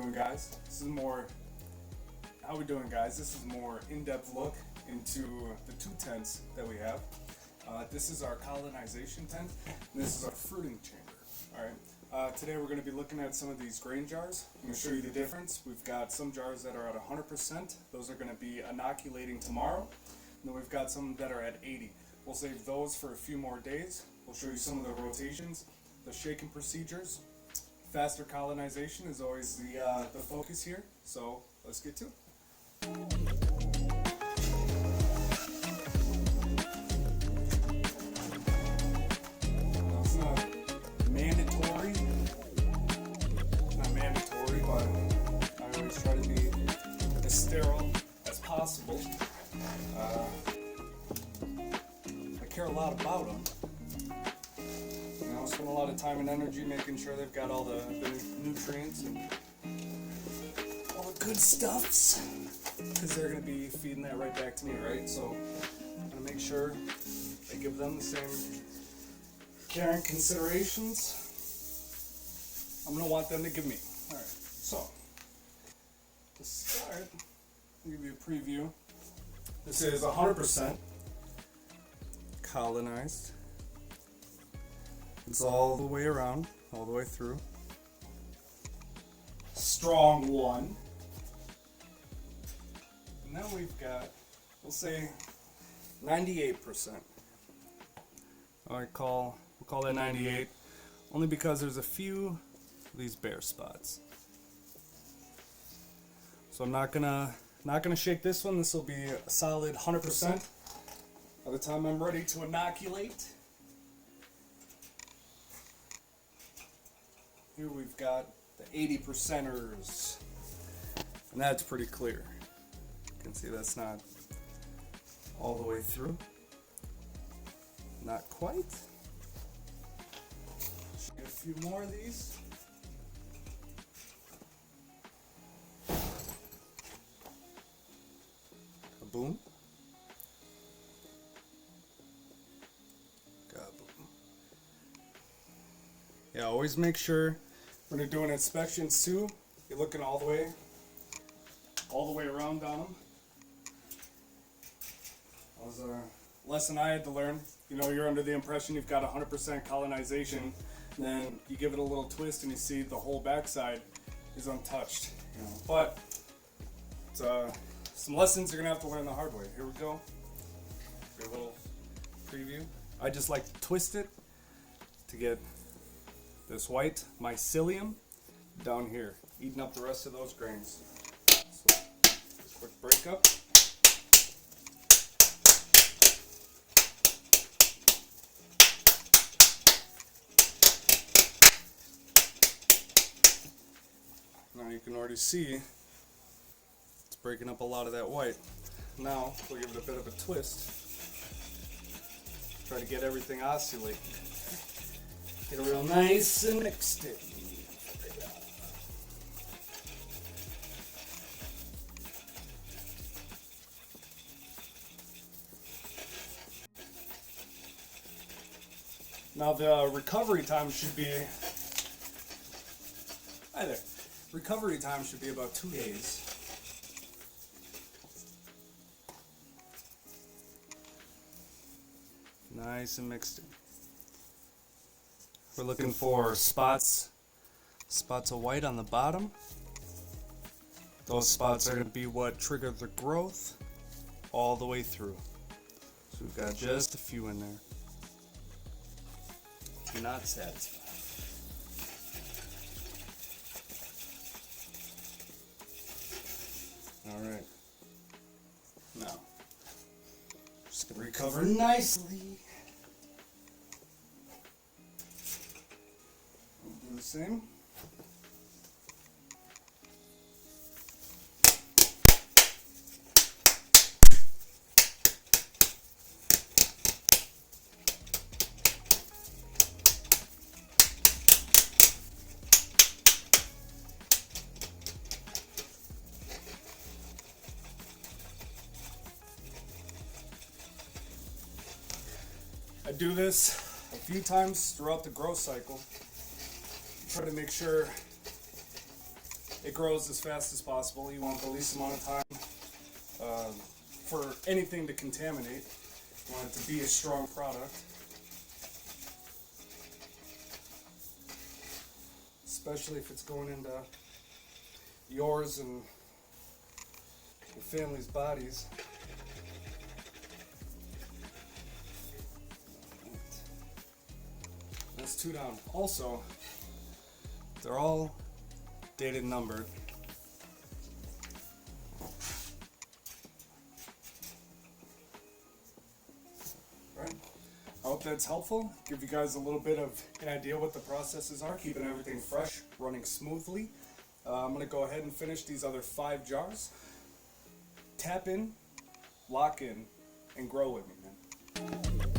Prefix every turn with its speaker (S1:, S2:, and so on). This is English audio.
S1: doing, guys? This is a more in-depth look into the two tents that we have. This is our colonization tent, and this is our fruiting chamber. Alright, today we're going to be looking at some of these grain jars. I'm going to show you the difference. We've got some jars that are at 100%. Those are going to be inoculating tomorrow. And then we've got some that are at 80. We'll save those for a few more days. We'll show you some of the rotations, the shaking procedures. Faster colonization is always the focus here, so let's get to it. It's not mandatory, but I always try to be as sterile as possible. I care a lot about them. Spend a lot of time and energy making sure they've got all the nutrients and all the good stuffs, because they're going to be feeding that right back to me, right? So I'm going to make sure I give them the same care and considerations I'm going to want them to give me. Alright, so to start, I'll give you a preview. This is 100% colonized. It's all the way around, all the way through. Strong one. And then we've got, we'll say 98%. We'll call that 98, only because there's a few of these bare spots. So I'm not gonna shake this one. This will be a solid 100% by the time I'm ready to inoculate. Here we've got the 80%ers, and that's pretty clear. You can see that's not all the way through. Not quite. Should get a few more of these. Kaboom. Kaboom. Yeah, always make sure when you're doing inspections too, you're looking all the way around on them. That was a lesson I had to learn. You know, you're under the impression you've got 100% colonization, and then you give it a little twist and you see the whole backside is untouched. You know, but it's some lessons you're gonna have to learn the hard way. Here we go. A little preview. I just like to twist it to get this white mycelium down here, eating up the rest of those grains. So, quick break up. Now you can already see it's breaking up a lot of that white. Now we'll give it a bit of a twist. Try to get everything oscillating. Get it real nice and mixed in. Now the recovery time should be, hi there, recovery time should be about 2 days. Nice and mixed in. We're looking for spots of white on the bottom. Those spots are going to be what trigger the growth all the way through. So we've got just a few in there. Not satisfied. Alright. Now, just going to recover nicely. Do the same. I do this a few times throughout the growth cycle. Try to make sure it grows as fast as possible. You want the least amount of time for anything to contaminate. You want it to be a strong product. Especially if it's going into yours and your family's bodies. That's 2 down. Also, they're all dated and numbered. Right. I hope that's helpful. Give you guys a little bit of an idea what the processes are, keeping everything fresh, running smoothly. I'm going to go ahead and finish these other 5 jars. Tap in, lock in, and grow with me, man.